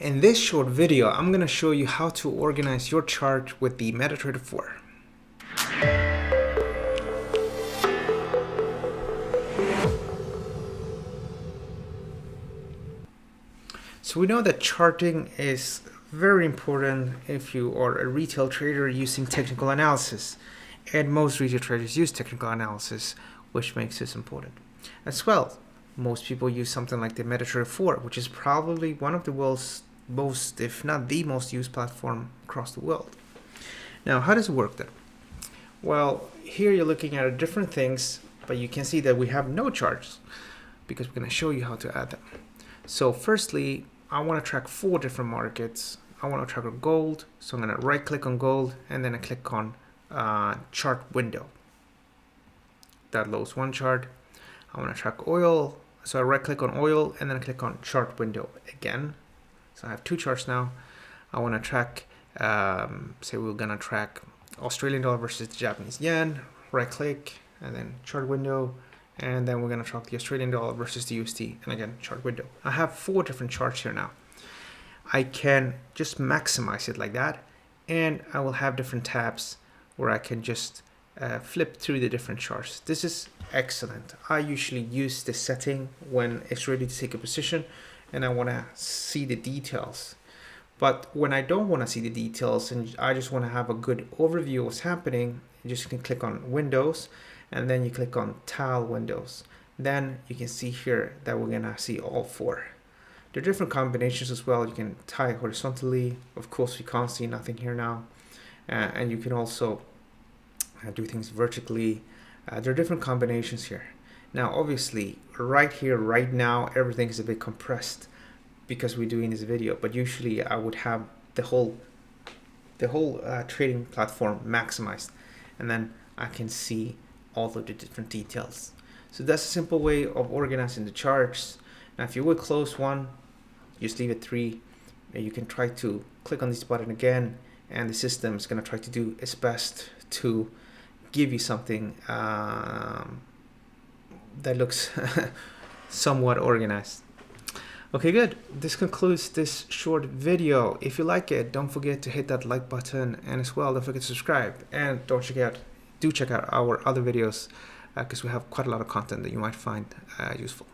In this short video, I'm going to show you how to organize your chart with the MetaTrader 4. So we know that charting is very important if you are a retail trader using technical analysis. And most retail traders use technical analysis, which makes this important. As well, most people use something like the MetaTrader 4, which is probably one of the world's most, if not the most used platform across the world. Now, how does it work then? Well, here you're looking at different things, but you can see that we have no charts because we're going to show you how to add them. So firstly, I want to track 4 different markets. I want to track gold, so I'm going to right click on gold and then I click on chart window. That loads one chart. I want to track oil, so I right click on oil and then I click on chart window again. So I have 2 charts now. I want to track, say we're going to track Australian dollar versus the Japanese yen, right click and then chart window, and then we're going to track the Australian dollar versus the USD, and again chart window. I have 4 different charts here now. I can just maximize it like that, and I will have different tabs where I can just flip through the different charts. This is excellent. I usually use this setting when it's ready to take a position and I want to see the details. But when I don't want to see the details and I just want to have a good overview of what's happening, you just can click on Windows and then you click on Tile Windows. Then you can see here that we're going to see all 4. There are different combinations as well. You can tie horizontally. Of course, we can't see nothing here now. And you can also do things vertically. There are different combinations here. Now, obviously, right here, right now, everything is a bit compressed because we're doing this video. But usually, I would have the whole trading platform maximized, and then I can see all of the different details. So that's a simple way of organizing the charts. Now, if you would close one, just leave it 3. You can try to click on this button again, and the system is going to try to do its best to give you something that looks somewhat organized. Okay, good. This concludes this short video. If you like it, don't forget to hit that like button, and as well, don't forget to subscribe, and do check out our other videos because we have quite a lot of content that you might find useful.